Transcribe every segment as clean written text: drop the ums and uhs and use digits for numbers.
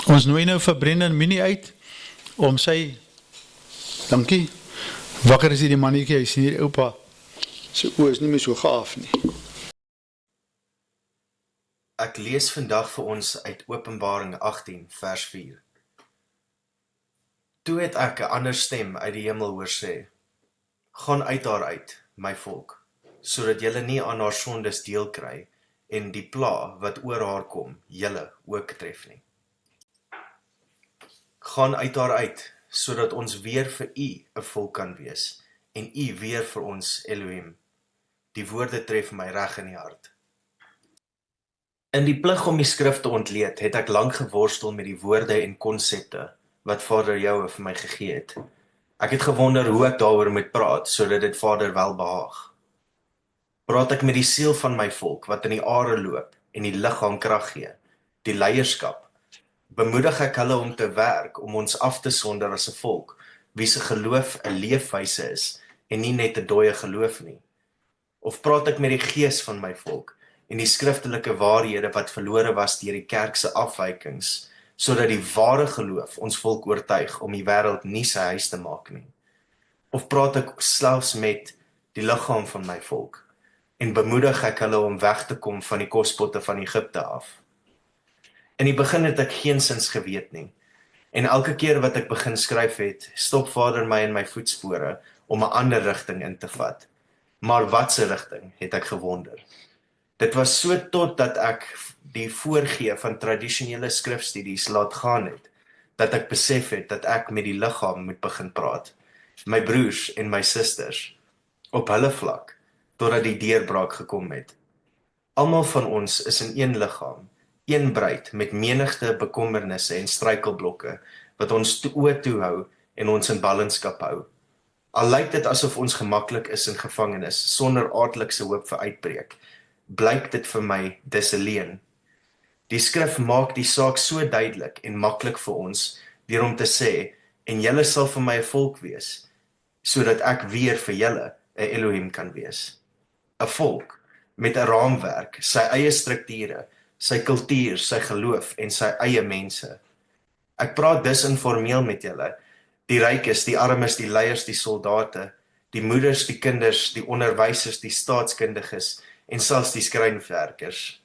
Ons nooi nou vir Brendan Minnie uit, om sy, dankie, wakker is die mannetjie, hy sien hier, opa, sy oor is nie meer so gaaf nie. Ek lees vandag vir ons uit Openbaring 18 vers 4. Toe het ek 'n ander stem uit die hemel hoor sê, gaan uit haar uit, my volk, sodat julle nie aan haar sondes deel kry en die pla wat oor haar kom, julle ook tref nie. Gaan uit haar uit, sodat ons weer vir u 'n volk kan wees en u weer vir ons Elohim. Die woorde tref my reg in die hart. In die plig om die skrif te ontleed, het ek lank geworstel met die woorde en konsepte wat Vader Jahwe vir my gegee het. Ek het gewonder hoe ek daaroor moet praat, sodat dit Vader wel behaag. Praat ek met die siel van my volk, wat in die are loop, en die liggaam krag gee, die leierskap, bemoedig ek hulle om te werk, om ons af te sonder as 'n volk, wie se geloof 'n leefwyse is, en nie net 'n dooie geloof nie. Of praat ek met die gees van my volk, en die skriftelike waarhede wat verlore was deur die kerk se afwykings, sodat die ware geloof ons volk oortuig om die wêreld nie sy huis te maak nie. Of praat ek selfs met die liggaam van my volk, en bemoedig ek hulle om weg te kom van die kospotte van Egipte af. In die begin het ek geensins geweet nie, en elke keer wat ek begin skryf het, stop Vader my in my voetspore om 'n ander rigting in te vat. Maar watse rigting, het ek gewonder. Dit was so totdat ek die voorgee van tradisionele skrifstudies laat gaan het, dat ek besef het dat ek met die liggaam moet begin praat, my broers en my susters, op hulle vlak, totdat die deurbraak gekom het. Almal van ons is in een liggaam, een bruid met menigte bekommernisse en struikelblokke, wat ons oë toehou en ons in ballingskap hou. Al lyk dit asof ons gemaklik is in gevangenis, sonder aardelikse hoop vir uitbreek, blyk dit vir my dis 'n leuen. Die skrif maak die saak so duidelik en maklik vir ons, deur om te sê, en julle sal vir my 'n volk wees, sodat ek weer vir julle 'n Elohim kan wees. 'n Volk met 'n raamwerk, sy eie strukture, sy kultuur, sy geloof en sy eie mense. Ek praat dus informeel met julle, die rykes, die armes, die leiers, die soldate, die moeders, die kinders, die onderwysers, die staatskundiges en selfs die skrynwerkers.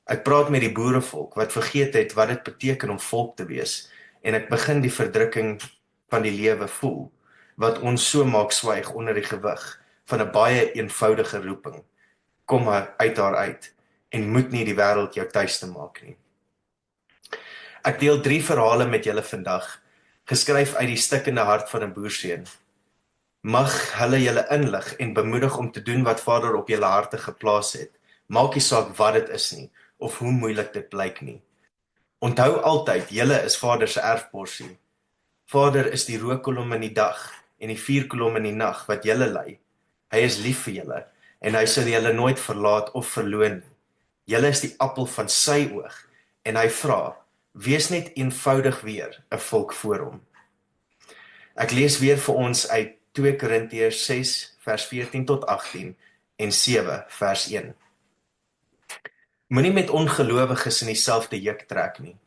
Ek praat met die boerevolk wat vergeet het wat dit beteken om volk te wees, en ek begin die verdrukking van die lewe voel, wat ons so maak swyg onder die gewig van 'n baie eenvoudige roeping. Kom uit haar uit, en moet nie die wêreld jou tuiste maak nie. Ek deel 3 verhale met julle vandag, geskryf uit die stikkende hart van 'n boerseun. Mag hulle julle inlig en bemoedig om te doen wat Vader op julle harte geplaas het. Maak nie saak wat dit is nie, of hoe moeilik dit blyk nie. Onthou altyd, julle is Vader se erfporsie. Vader is die rookkolom in die dag en die vuurkolom in die nag wat julle lei. Hy is lief vir julle en hy sal julle nooit verlaat of verloon nie. Julle is die appel van sy oog en hy vra, wees net eenvoudig weer 'n volk voor hom. Ek lees weer vir ons uit 2 Korintiërs 6 vers 14 tot 18 en 7 vers 1. Moenie met ongelowiges in dieselfde juk trek nie.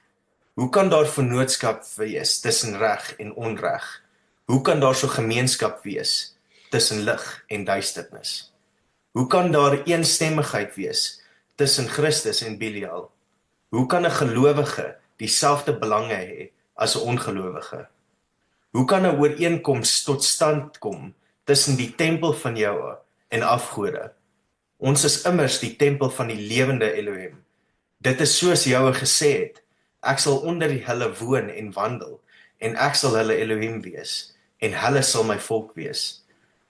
Hoe kan daar vennootskap wees tussen reg en onreg? Hoe kan daar so gemeenskap wees tussen lig en duisternis? Hoe kan daar eensstemmigheid wees tussen Christus en Belial? Hoe kan 'n gelowige dieselfde belange hê as 'n ongelowige? Hoe kan 'n ooreenkoms tot stand kom tussen die tempel van Jahwe en afgode? Ons is immers die tempel van die lewende Elohim. Dit is soos Jahwe gesê het, ek sal onder hulle woon en wandel, en ek sal hulle Elohim wees, en hulle sal my volk wees.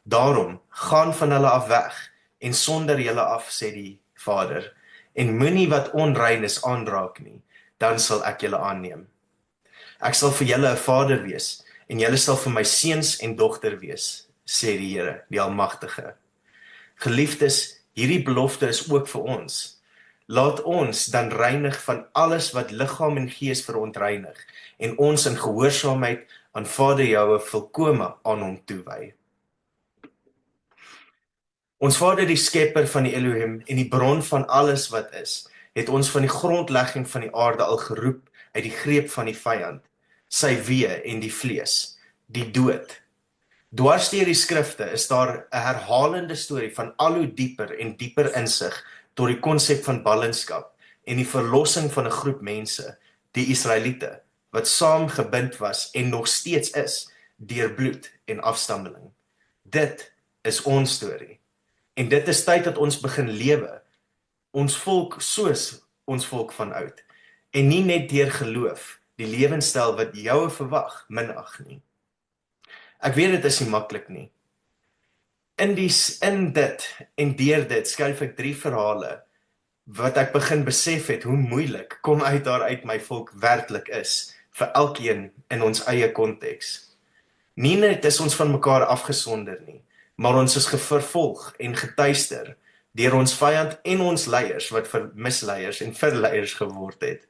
Daarom, gaan van hulle af weg, en sonder julle af, sê die Vader, en moenie wat onrein is aanraak nie, dan sal ek julle aanneem. Ek sal vir julle 'n Vader wees, en julle sal vir my seuns en dogter wees, sê die Here, die Almagtige. Geliefdes, hierdie belofte is ook vir ons. Laat ons dan reinig van alles wat liggaam en gees verontreinig, en ons in gehoorsaamheid aan Vader Jahwe volkome aan hom toewy. Ons Vader, die skepper van die Elohim en die bron van alles wat is, het ons van die grondlegging van die aarde al geroep uit die greep van die vyand, sy wee en die vlees, die dood. Dwars deur die skrifte is daar 'n herhalende storie van al hoe dieper en dieper insig tot die konsep van ballingskap en die verlossing van 'n groep mense, die Israeliete, wat saam gebind was en nog steeds is, deur bloed en afstammeling. Dit is ons storie. En dit is tyd dat ons begin lewe, ons volk soos ons volk van oud, en nie net deur geloof, die lewenstyl wat jou verwag, minag nie. Ek weet dit is nie maklik nie. In dit en deur dit skryf ek 3 verhale, wat ek begin besef het hoe moeilik kom uit daaruit my volk werklik is, vir elkeen in ons eie konteks. Nie net is ons van mekaar afgesonder nie, maar ons is vervolg en getuister deur ons vyand en ons leiers wat vir misleiers en verleiers geword het.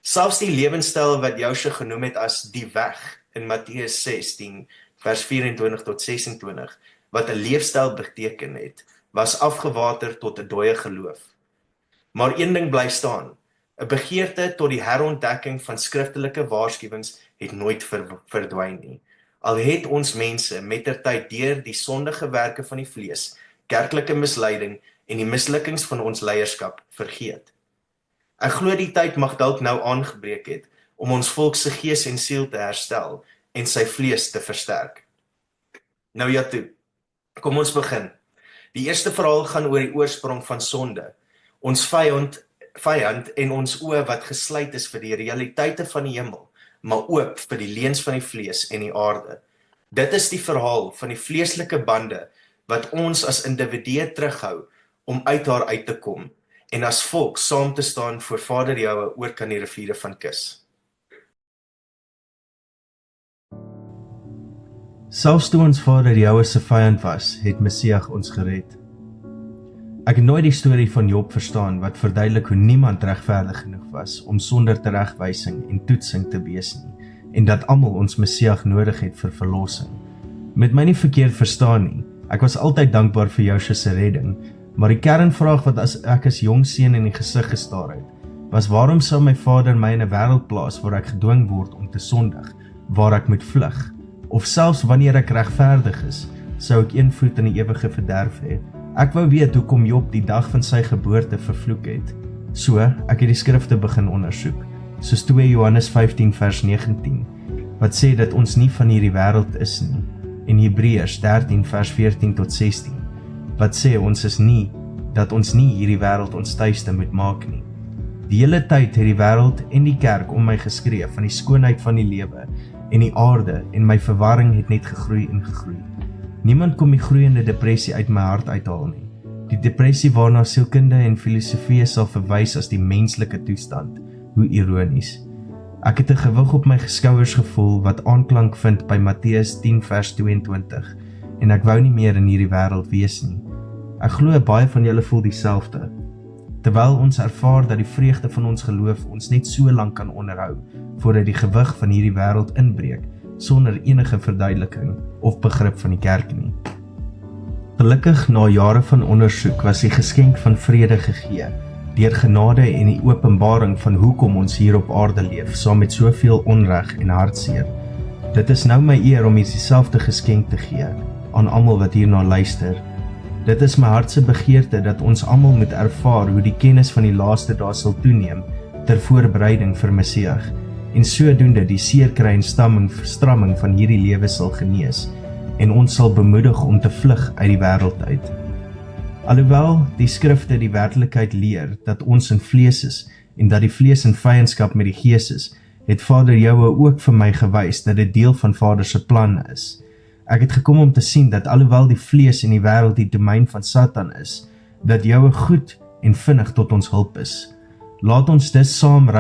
Selfs die lewenstyl wat Joshua genoem het as die weg in Matteus 16 vers 24 tot 26, wat 'n leefstyl beteken het, was afgewater tot 'n dooie geloof. Maar een ding bly staan, 'n begeerte tot die herontdekking van skriftelike waarskuwings het nooit verdwyn nie. Al het ons mense mettertyd deur die sondige werke van die vlees, kerklike misleiding en die mislukkings van ons leierskap vergeet. Ek glo die tyd mag dalk nou aangebreek het om ons volk se gees en siel te herstel en sy vlees te versterk. Nou ja toe, kom ons begin. Die eerste verhaal gaan oor die oorsprong van sonde, ons vyand en ons oë wat gesluit is vir die realiteite van die hemel, maar oop vir die leuns van die vlees en die aarde. Dit is die verhaal van die vleeslike bande wat ons as individue terughou om uit haar uit te kom en as volk saam te staan voor Vader Jahwe oor kan die riviere van Kus. Selfs toe ons Vader Jahwe se vyand was, het Messias ons gered. Ek het nooit die storie van Job verstaan wat verduidelik hoe niemand regverdig genoeg was om sonder teregwysing en toetsing te wees nie, en dat almal ons Messias nodig het vir verlossing. Met my nie verkeerd verstaan nie, ek was altyd dankbaar vir Joshua se redding, maar die kernvraag wat ek as jong seun in die gesig gestaar het, was waarom sou my vader my in 'n wêreld plaas waar ek gedwing word om te sondig, waar ek moet vlug, of selfs wanneer ek regverdig is, sou ek een voet in die ewige verderf hê. Ek wou weet hoekom Job die dag van sy geboorte vervloek het. So, ek het die skrifte begin ondersoek, soos 2 Johannes 15 vers 19, wat sê dat ons nie van hierdie wêreld is nie, en Hebreërs 13 vers 14 tot 16, wat sê dat ons nie hierdie wêreld ons tuiste moet maak nie. Die hele tyd het die wêreld en die kerk om my geskree van die skoonheid van die lewe en die aarde, en my verwarring het net gegroei en gegroei. Niemand kom die groeiende depressie uit my hart uithaal nie. Die depressie waarna sielkunde en filosofie sal verwys as die menslike toestand. Hoe ironies. Ek het 'n gewig op my skouers gevoel wat aanklank vind by Matteus 10 vers 22 en ek wou nie meer in hierdie wêreld wees nie. Ek glo baie van julle voel dieselfde. Terwyl ons ervaar dat die vreugde van ons geloof ons net so lank kan onderhou voordat die gewig van hierdie wêreld inbreek sonder enige verduideliking of begrip van die kerk nie. Gelukkig na jare van ondersoek was die geskenk van vrede gegee, deur genade en die openbaring van hoekom ons hier op aarde leef, saam met soveel onreg en hartseer. Dit is nou my eer om dieselfde geskenk te gee aan almal wat hierna luister. Dit is my hartse begeerte dat ons almal moet ervaar hoe die kennis van die laaste dae sal toeneem ter voorbereiding vir Messias, en sodoende die seerkry en stramming van hierdie lewe sal genees, en ons sal bemoedig om te vlug uit die wêreld uit. Alhoewel die skrifte die werklikheid leer dat ons in vlees is, en dat die vlees in vyandskap met die gees is, het Vader Jahwe ook vir my gewys dat dit deel van Vader se plan is. Ek het gekom om te sien dat alhoewel die vlees en die wêreld die domein van Satan is, dat Jahwe goed en vinnig tot ons hulp is. Laat ons dus saam 'n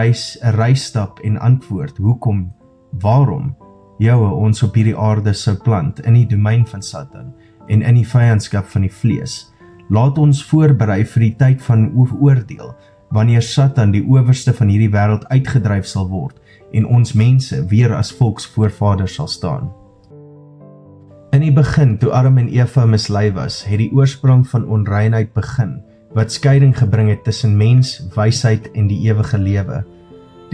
reis stap en antwoord hoekom, waarom Jahwe ons op hierdie aarde sou plant in die domein van Satan en in die vyandskap van die vlees. Laat ons voorberei vir die tyd van oordeel, wanneer Satan die owerste van hierdie wêreld uitgedryf sal word en ons mense weer as volksvoorvaders sal staan. In die begin, toe Adam en Eva mislei was, het die oorsprong van onreinheid begin, wat skeiding gebring het tussen mens, wysheid en die ewige lewe.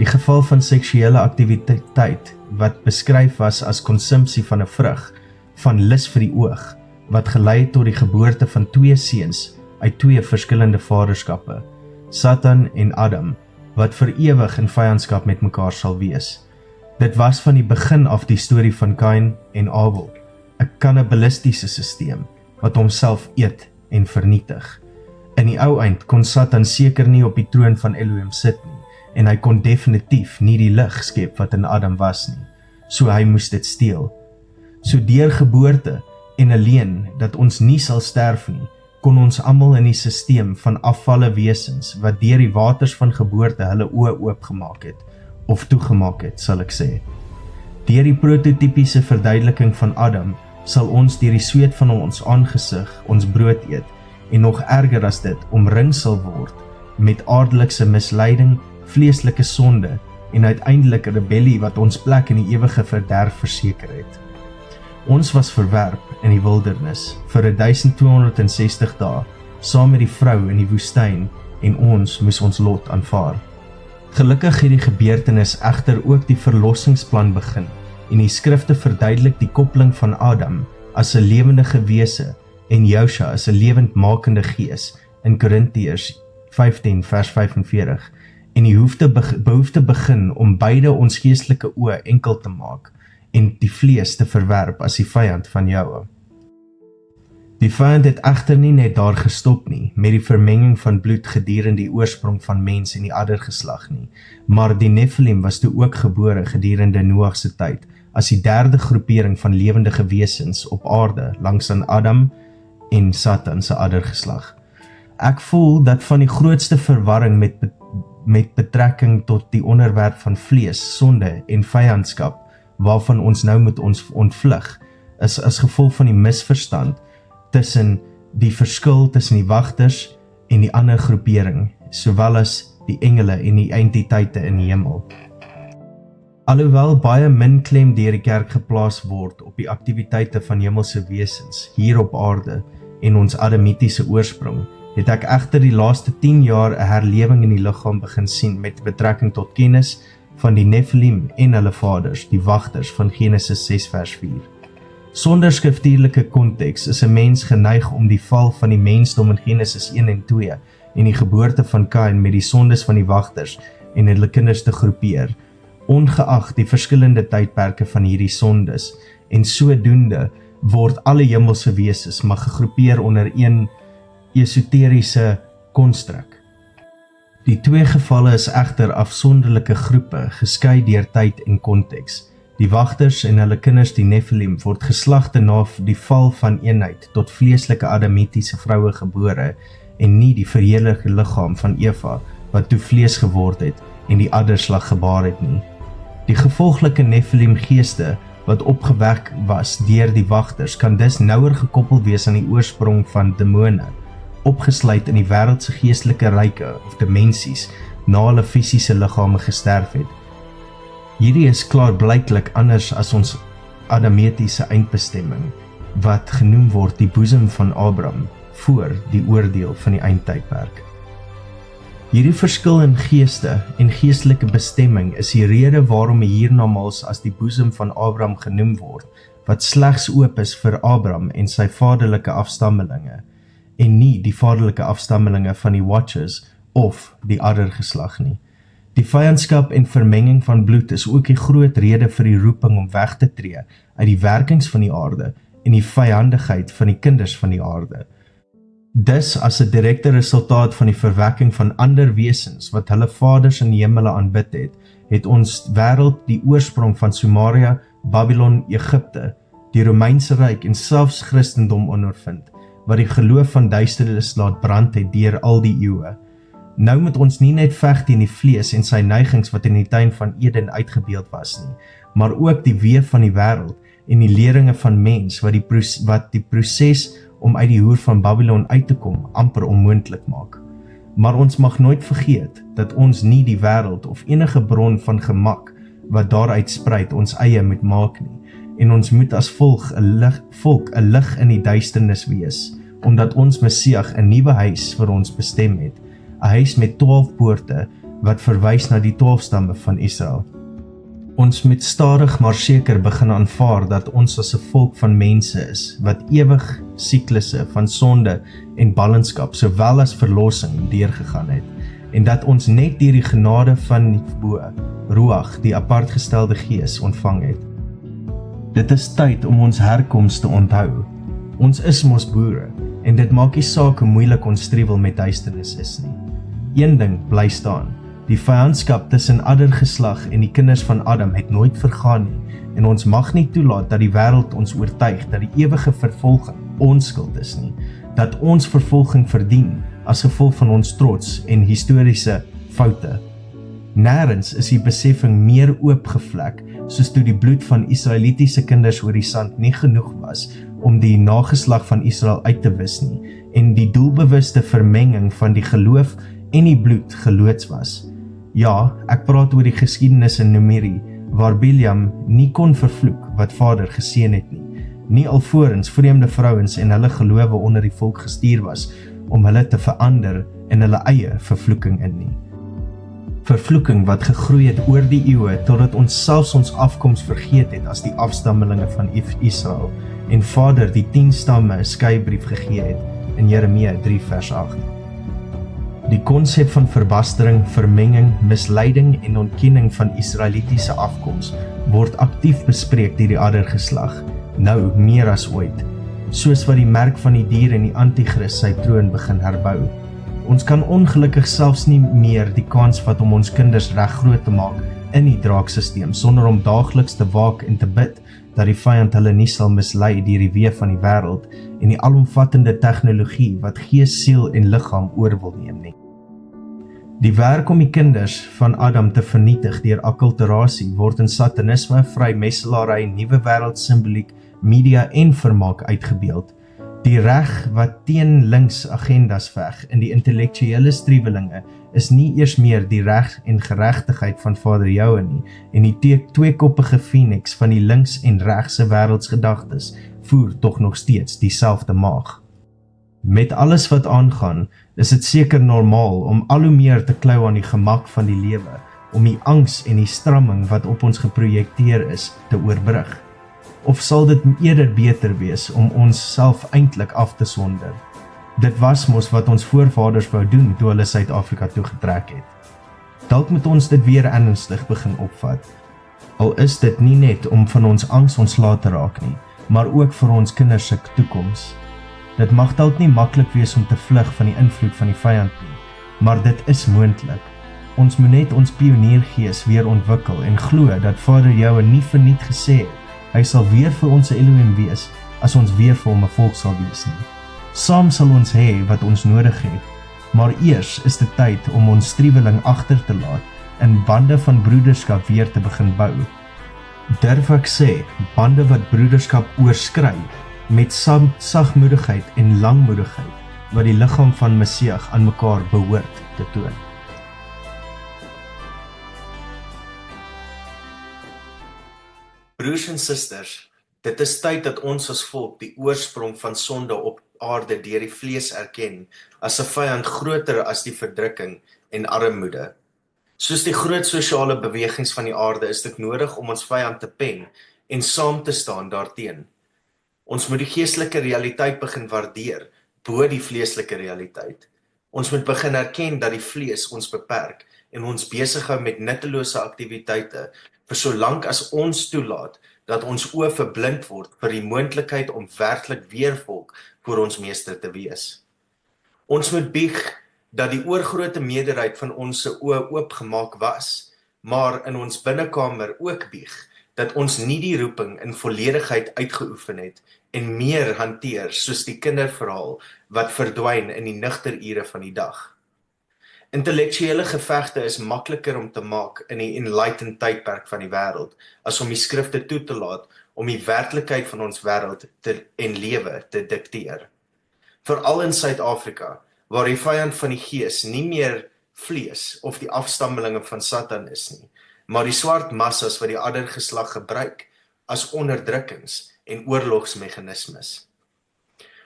Die geval van seksuele aktiwiteit wat beskryf was as konsumpsie van 'n vrug van lus vir die oog, wat gelei het tot die geboorte van 2 seuns uit 2 verskillende vaderskappe, Satan en Adam, wat vir ewig in vyandskap met mekaar sal wees. Dit was van die begin af die storie van Kain en Abel, 'n kannibalistiese sisteem wat homself eet en vernietig. In die ou eind kon Satan seker nie op die troon van Elohim sit nie, en hy kon definitief nie die lig skep wat in Adam was nie, so hy moes dit steel. So deur geboorte en alleen dat ons nie sal sterf nie, kon ons almal in die sisteem van afvalle wesens wat deur die waters van geboorte hulle oë oopgemaak het, of toegemaak het, sal ek sê. Deur die prototypiese verduideliking van Adam, sal ons deur die sweet van ons aangesig ons brood eet, en nog erger as dit, omring sal word met aardelikse misleiding, vleeslike sonde en uiteindelik 'n rebellie wat ons plek in die ewige verderf verseker het. Ons was verwerp in die wildernis vir 1260 dae, saam met die vrou in die woestyn, en ons moes ons lot aanvaar. Gelukkig het die gebeurtenis egter ook die verlossingsplan begin, en die skrifte verduidelik die koppeling van Adam as 'n lewendige wese en Josua as 'n lewendmakende gees in Korintiërs 15 vers 45, en die behoefte begin om beide ons geestelike oë enkel te maak en die vlees te verwerp as die vyand van Jahwe. Die vyand het egter nie net daar gestop nie, met die vermenging van bloed gedurende die oorsprong van mens en die addergeslag nie, maar die Nephilim was toe ook gebore gedurende Noag se tyd, as die derde groepering van lewendige wesens op aarde, langs aan Adam en Satan se addergeslag. Ek voel dat van die grootste verwarring met betrekking tot die onderwerp van vlees, sonde en vyandskap, waarvan ons nou moet ons ontvlug, is as gevolg van die misverstand tussen die verskil tussen die wagters en die ander groepering, sowel as die engele en die entiteite in die hemel. Alhoewel baie min klem deur die kerk geplaas word op die aktiwiteite van hemelse wesens hier op aarde en ons adamitiese oorsprong, het ek egter die laaste 10 jaar 'n herlewing in die liggaam begin sien met betrekking tot kennis van die Nephilim en hulle vaders, die wagters van Genesis 6 vers 4. Sonder skriftuurlike konteks is 'n mens geneig om die val van die mensdom in Genesis 1 en 2 en die geboorte van Kain met die sondes van die wagters en hulle kinders te groepeer, ongeag die verskillende tydperke van hierdie sondes, en sodoende word alle hemelse wesens maar gegroepeer onder een esoteriese konstruk. Die 2 gevalle is egter afsonderlike groepe, geskei deur tyd en konteks. Die wagters en hulle kinders, die Nephilim, word geslagte na die val van eenheid tot vleeslike adamitiese vroue gebore, en nie die verheerlikte liggaam van Eva, wat toe vlees geword het en die adderslag gebaar het nie. Die gevolglike Nephilim geeste, wat opgewek was deur die wagters, kan dus nouer gekoppel wees aan die oorsprong van demone, opgesluit in die wêreldse geestelike ryke of dimensies, na hulle fisiese liggame gesterf het. Hierdie is klaarblyklik anders as ons adamitiese eindbestemming, wat genoem word die boesem van Abraham, voor die oordeel van die eindtydperk. Hierdie verskil in geeste en geestelike bestemming is die rede waarom hiernamaals as die boesem van Abraham genoem word, wat slegs oop is vir Abraham en sy vaderlike afstammelinge, en nie die vaderlike afstammelinge van die Watchers of die addergeslag nie. Die vyandskap en vermenging van bloed is ook die groot rede vir die roeping om weg te tree uit die werkings van die aarde en die vyhandigheid van die kinders van die aarde. Dus as 'n direkte resultaat van die verwekking van ander wesens wat hulle vaders in die hemele aanbid het, het ons wêreld die oorsprong van Sumeria, Babylon, Egipte, die Romeinse Ryk en selfs Christendom ondervind, wat die geloof van duisternis laat brand het deur al die eeue. Nou moet ons nie net veg teen die vlees en sy neigings wat in die tuin van Eden uitgebeeld was nie, maar ook die weef van die wêreld en die leringe van mens wat die proses om uit die hoer van Babylon uit te kom amper onmoontlik maak. Maar ons mag nooit vergeet dat ons nie die wêreld of enige bron van gemak wat daaruit spruit ons eie moet maak nie, en ons moet as volk 'n lig in die duisternis wees, omdat ons Messias 'n nuwe huis vir ons bestem het, 'n huis met 12 poorte wat verwys na die 12 stamme van Israel. Ons moet stadig maar seker begin aanvaar dat ons as 'n volk van mense is, wat ewig siklusse van sonde en ballingskap, sowel as verlossing, deurgegaan het, en dat ons net deur die genade van bo, Ruach, die apartgestelde Gees, ontvang het. Dit is tyd om ons herkoms te onthou. Ons is mos boere, en dit maak nie saak hoe moeilik ons struwel met duisternis is nie. Een ding bly staan: die vyandskap tussen addergeslag en die kinders van Adam het nooit vergaan nie, en ons mag nie toelaat dat die wêreld ons oortuig dat die ewige vervolging ons skuld is nie, dat ons vervolging verdien as gevolg van ons trots en historiese foute. Nêrens is die beseffing meer oopgevlek soos toe die bloed van Israelitiese kinders oor die sand nie genoeg was om die nageslag van Israel uit te wis nie, en die doelbewuste vermenging van die geloof en die bloed geloods was. Ja, ek praat oor die geskiedenis in Numeri, waar Biljam nie kon vervloek wat Vader geseën het nie alvorens vreemde vrouens en hulle gelowe onder die volk gestuur was om hulle te verander in hulle eie vervloeking in nie. Vervloeking wat gegroei het oor die eeue totdat ons selfs ons afkoms vergeet het as die afstammelinge van Israel en Vader die 10 stamme 'n skeybrief gegee het in Jeremia 3 vers 8. Die konsep van verbastering, vermenging, misleiding en ontkenning van Israelitiese afkoms word aktief bespreek deur die addergeslag, nou meer as ooit, soos wat die merk van die dier en die antichrist sy troon begin herbou. Ons kan ongelukkig selfs nie meer die kans vat om ons kinders reg groot te maak in die draaksysteem, sonder om daagliks te waak en te bid dat die vyand hulle nie sal mislei deur die weë van die wêreld en die alomvattende tegnologie wat gees, siel en liggaam oor wil neem nie. Die werk om die kinders van Adam te vernietig deur akkulturasie word in satanisme, vrymetselary, nuwe wêreld simboliek, media en vermaak uitgebeeld. Die reg wat teen links agendas veg in die intellektuele struwelinge is nie eers meer die reg en geregtigheid van Vader Jahwe nie, en die tweekoppige Phoenix van die links en regse wêreldsgedagtes voer tog nog steeds dieselfde maag. Met alles wat aangaan, is dit seker normaal om al hoe meer te klou aan die gemak van die lewe, om die angs en die stramming wat op ons geprojekteer is, te oorbrug. Of sal dit eerder beter wees om ons self eintlik af te sonder? Dit was mos wat ons voorvaders wou doen toe hulle Suid-Afrika toegetrek het. Dalk moet ons dit weer ernstig begin opvat. Al is dit nie net om van ons angs ontslae te raak nie, maar ook vir ons kinders se toekoms. Dit mag dalk nie maklik wees om te vlug van die invloed van die vyand nie, maar dit is moontlik. Ons moet net ons pioniergees weer ontwikkel en glo dat Vader Jahwe nie verniet gesê het hy sal weer vir ons Elohim wees, as ons weer vir hom 'n volk sal wees nie. Saam sal ons hê wat ons nodig het, maar eers is dit tyd om ons struweling agter te laat en bande van broederskap weer te begin bou. Durf ek sê, bande wat broederskap oorskry, met sagmoedigheid en langmoedigheid, wat die liggaam van Messias aan mekaar behoort te toon. Broers en susters, dit is tyd dat ons as volk die oorsprong van sonde op aarde deur die vlees erken, as 'n vyand groter as die verdrukking en armoede. Soos die groot sosiale bewegings van die aarde is dit nodig om ons vyand te pen en saam te staan daarteen. Ons moet die geestelike realiteit begin waardeer, bo die vleeslike realiteit. Ons moet begin erken dat die vlees ons beperk en ons besig hou met nuttelose aktiwiteite, vir solank as ons toelaat dat ons oë verblind word vir die moontlikheid om werklik weer volk voor ons meester te wees. Ons moet bieg dat die oorgrote meerderheid van ons se oë oopgemaak was, maar in ons binnekamer ook bieg dat ons nie die roeping in volledigheid uitgeoefen het en meer hanteer soos die kinderverhaal wat verdwyn in die nugter ure van die dag. Intellektuele gevegte is makliker om te maak in die enlightened tydperk van die wêreld, as om die skrifte toe te laat om die werklikheid van ons wêreld en lewe te dikteer. Veral in Suid-Afrika, waar die vyand van die gees nie meer vlees of die afstammelinge van Satan is nie, maar die swart massas wat die addergeslag gebruik as onderdrukkings en oorlogsmeganismes.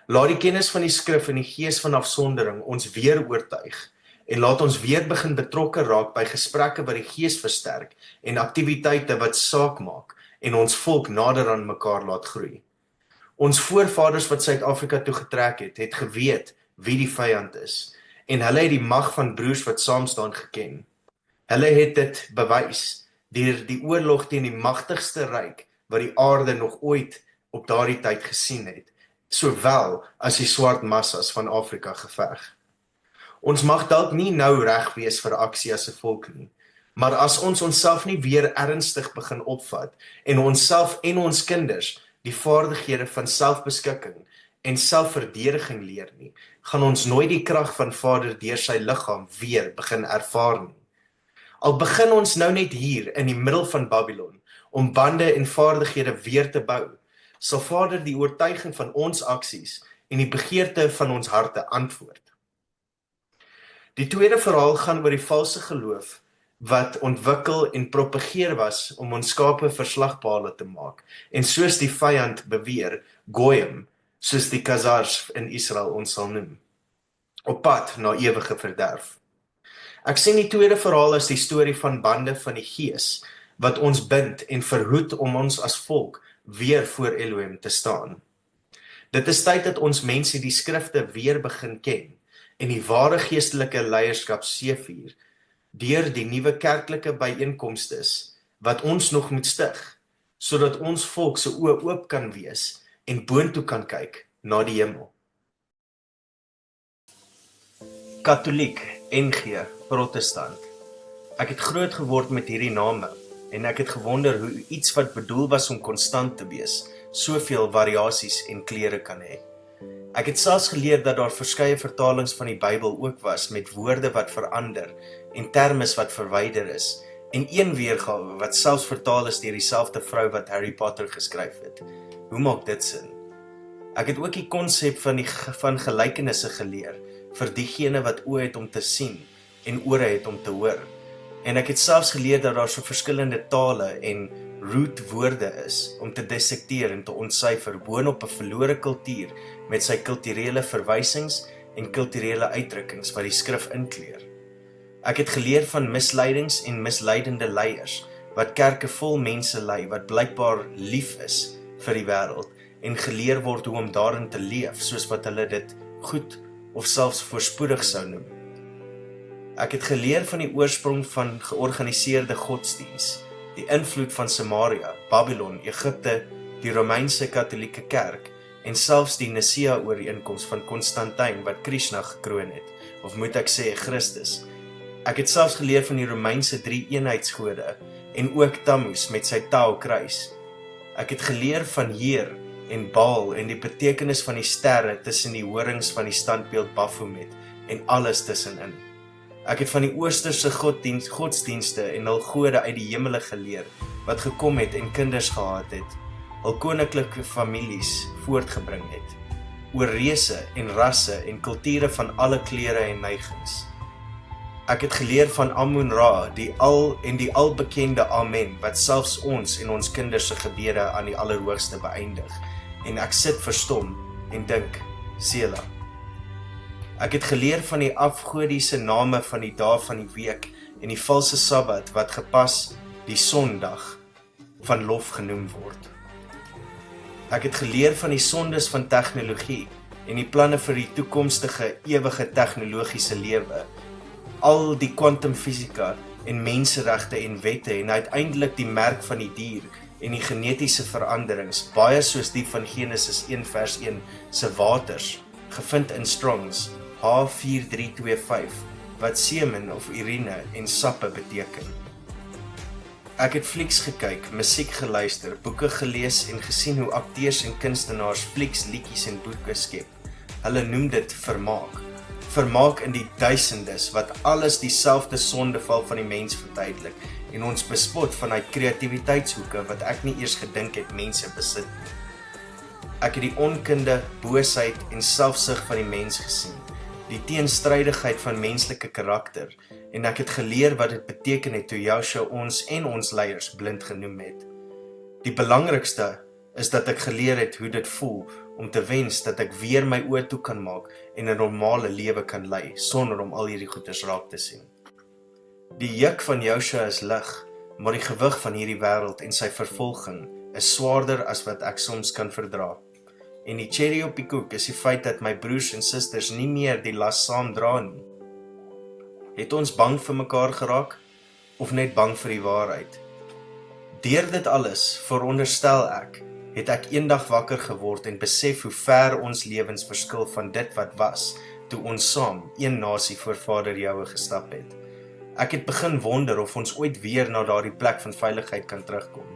Laat die kennis van die skrif en die gees van afsondering ons weer oortuig en laat ons weer begin betrokke raak by gesprekke wat die gees versterk en aktiwiteite wat saak maak en ons volk nader aan mekaar laat groei. Ons voorvaders wat Suid-Afrika toe getrek het geweet wie die vyand is en hulle het die mag van broers wat saam staan geken. Hulle het dit bewys deur die oorlog teen die magtigste ryk wat die aarde nog ooit op daardie tyd gesien het, sowel as die swart massas van Afrika geveg. Ons mag dalk nie nou reg wees vir aksie as 'n volk nie, maar as ons onsself nie weer ernstig begin opvat en onsself en ons kinders die vaardighede van selfbeskikking en selfverdediging leer nie, gaan ons nooit die krag van Vader deur sy liggaam weer begin ervaar nie. Al begin ons nou net hier in die middel van Babylon om bande en vaardighede weer te bou, sal Vader die oortuiging van ons aksies en die begeerte van ons harte antwoord. Die tweede verhaal gaan oor die valse geloof wat ontwikkel en propageer was om ons skape verslagpale te maak en soos die vyand beweer, goyim, soos die Khazars in Israel ons sal noem, op pad na ewige verderf. Ek sien die tweede verhaal as die storie van bande van die gees wat ons bind en verhoed om ons as volk weer voor Elohim te staan. Dit is tyd dat ons mense die skrifte weer begin ken en die ware geestelike leierskap seëvier deur die nuwe kerklike byeenkomstes wat ons nog moet stig, sodat ons volk se oë oop kan wees en boontoe kan kyk na die hemel. Katholiek, NG, Protestant. Ek het groot geword met hierdie name en ek het gewonder hoe iets wat bedoel was om konstant te wees, soveel variasies en kleure kan hê. Ek het selfs geleer dat daar verskeie vertalings van die Bybel ook was met woorde wat verander en termes wat verwyder is en een weergawe wat selfs vertaal is deur dieselfde vrou wat Harry Potter geskryf het. Hoe maak dit sin? Ek het ook die konsep van gelykenisse geleer vir diegene wat oë het om te sien en ore het om te hoor. En ek het selfs geleer dat daar so verskillende tale en rootwoorde is om te dissekteer en te ontsyfer boonop 'n verlore kultuur met sy kulturele verwysings en kulturele uitdrukkings wat die skrif inkleer. Ek het geleer van misleidings en misleidende leiers wat kerke vol mense lei wat blykbaar lief is vir die wêreld en geleer word hoe om daarin te leef soos wat hulle dit goed of selfs voorspoedig sou noem. Ek het geleer van die oorsprong van georganiseerde godsdiens, die invloed van Samaria, Babylon, Egipte, die Romeinse Katholieke Kerk en selfs die Nicea-ooreenkoms van Konstantyn wat Krishna gekroon het, of moet ek sê Christus. Ek het selfs geleer van die Romeinse 3 eenheidsgode en ook Tammuz met sy Tau-kruis. Ek het geleer van Heer en Baal en die betekenis van die sterre tussen die horings van die standbeeld Baphomet en alles tussenin. Ek het van die oosterse godsdienste en hul gode uit die hemele geleer, wat gekom het en kinders gehad het, hul koninklike families voortgebring het, oor reëse en rasse en kulture van alle kleure en neigings. Ek het geleer van Amun-Ra, die albekende Amen, wat selfs ons en ons kinders se gebede aan die Allerhoogste beëindig, en ek sit verstom en dink, Sela. Ek het geleer van die afgodiese name van die dae van die week en die valse Sabbat wat gepas die Sondag van lof genoem word. Ek het geleer van die sondes van tegnologie en die planne vir die toekomstige ewige tegnologiese lewe, al die kwantumfisika en menseregte en wette en uiteindelik die merk van die dier en die genetiese veranderings, baie soos die van Genesis 1 vers 1 se waters, gevind in Strongs H4325, wat semen of urine en sappe beteken. Ek het flieks gekyk, musiek geluister, boeke gelees en gesien hoe akteurs en kunstenaars flieks, liedjies en boeke skep. Hulle noem dit vermaak. Vermaak in die duisendes wat alles dieselfde sondeval van die mens verduidelik en ons bespot vanuit kreatiwiteitshoeke wat ek nie eers gedink het mense besit nie. Ek het die onkunde, boosheid en selfsug van die mens gesien, die teenstrydigheid van menslike karakter en ek het geleer wat dit beteken het toe Joshua ons en ons leiers blind genoem het. Die belangrikste is dat ek geleer het hoe dit voel om te wens dat ek weer my oë toe kan maak en 'n normale lewe kan lei, sonder om al hierdie goeders raak te sien. Die juk van Joshua is lig, maar die gewig van hierdie wêreld en sy vervolging is swaarder as wat ek soms kan verdra. En die cherry op die koek is die feit dat my broers en susters nie meer die las saam dra nie. Het ons bang vir mekaar geraak, of net bang vir die waarheid? Deur dit alles, veronderstel ek, het ek eendag wakker geword en besef hoe ver ons lewens verskil van dit wat was, toe ons saam een nasie voor Vader Jahwe gestap het. Ek het begin wonder of ons ooit weer na daardie plek van veiligheid kan terugkom.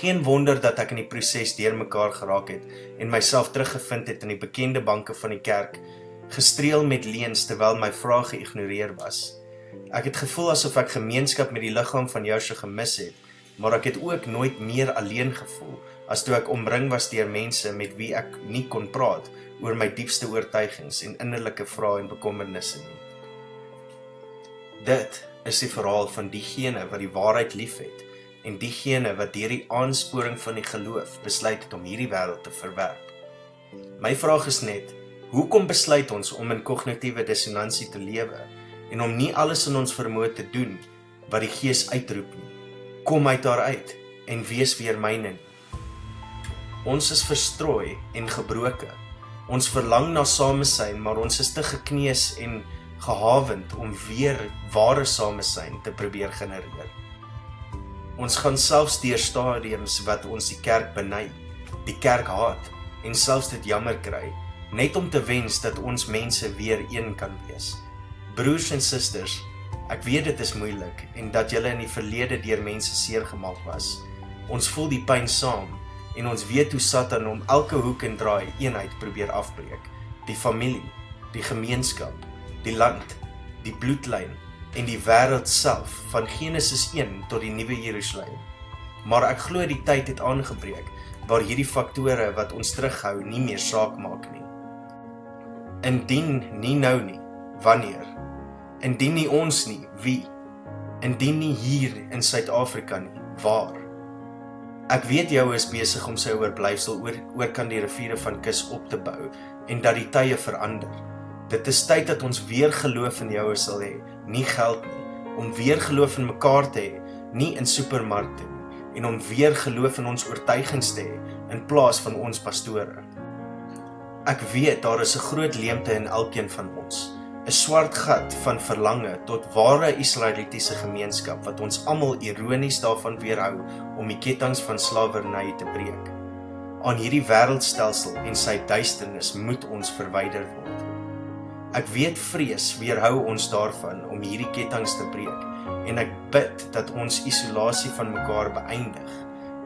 Geen wonder dat ek in die proses deur mekaar geraak het en myself teruggevind het in die bekende banke van die kerk, gestreel met leuns terwyl my vrae geïgnoreer was. Ek het gevoel asof ek gemeenskap met die liggaam van Joshua gemis het, maar ek het ook nooit meer alleen gevoel, as toe ek omring was deur mense met wie ek nie kon praat oor my diepste oortuigings en innerlike vrae en bekommernisse nie. Dit is die verhaal van diegene wat die waarheid liefhet en diegene wat deur die aansporing van die geloof besluit het om hierdie wêreld te verwerp. My vraag is net, hoekom besluit ons om in kognitiewe dissonansie te lewe en om nie alles in ons vermoë te doen wat die Gees uitroep nie? Kom uit daaruit en wees weer myne nie. Ons is verstrooi en gebroke. Ons verlang na samesyn, maar ons is te gekneus en gehawend om weer ware samesyn te probeer genereer. Ons gaan selfs deur stadiums wat ons die kerk beny, die kerk haat en selfs dit jammer kry, net om te wens dat ons mense weer een kan wees. Broers en susters, ek weet dit is moeilik en dat julle in die verlede deur mense seergemaak was. Ons voel die pyn saam en ons weet hoe Satan om elke hoek en draai eenheid probeer afbreek. Die familie, die gemeenskap, die land, die bloedlyn en die wêreld self, van Genesis 1 tot die nuwe Jerusalem. Maar ek glo die tyd het aangebreek, waar hierdie faktore wat ons terughou nie meer saak maak nie. Indien nie nou nie, wanneer? Indien nie ons nie, wie? Indien nie hier in Suid-Afrika nie, waar? Ek weet jou is besig om sy oorblyfsel oor kan die riviere van Kus op te bou en dat die tye verander. Dit is tyd dat ons weer geloof in jou sal hê, nie geld nie, om weer geloof in mekaar te hê, nie in supermarkte nie, en om weer geloof in ons oortuigings te hê, in plaas van ons pastore. Ek weet daar is 'n groot leemte in elkeen van ons, 'n swart gat van verlange tot ware Israelitiese gemeenskap wat ons almal ironies daarvan weerhou om die kettinge van slawerny te breek. Aan hierdie wêreldstelsel en sy duisternis moet ons verwyder word. Ek weet vrees weerhou ons daarvan om hierdie kettinge te breek en ek bid dat ons isolasie van mekaar beëindig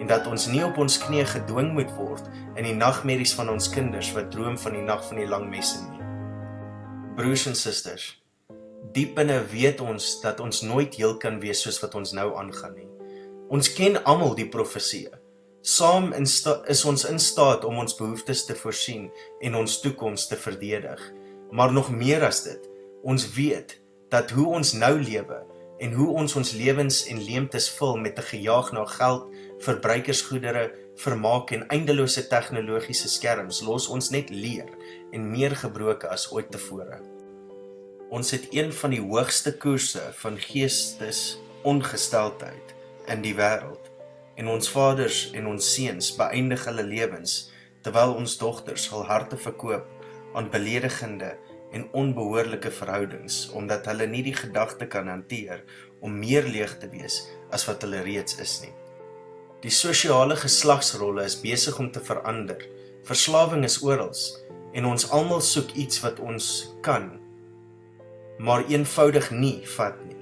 en dat ons nie op ons knieë gedwing moet word in die nagmerries van ons kinders wat droom van die nag van die lang messe nie. Broers en susters, diep binne weet ons dat ons nooit heel kan wees soos wat ons nou aangaan nie. Ons ken almal die profeseë. Saam is ons in staat om ons behoeftes te voorsien en ons toekoms te verdedig. Maar nog meer as dit, ons weet dat hoe ons nou lewe en hoe ons lewens en leemtes vul met 'n gejaag na geld, verbruikersgoedere, vermaak en eindelose tegnologiese skerms los ons net leer en meer gebroke as ooit tevore. Ons het een van die hoogste koerse van geestesongesteldheid in die wêreld en ons vaders en ons seuns beëindig hulle lewens terwyl ons dogters hul harte verkoop aan beledigende en onbehoorlike verhoudings omdat hulle nie die gedagte kan hanteer om meer leeg te wees as wat hulle reeds is nie. Die sosiale geslagsrolle is besig om te verander. Verslawing is oral en ons almal soek iets wat ons kan, maar eenvoudig nie vat nie.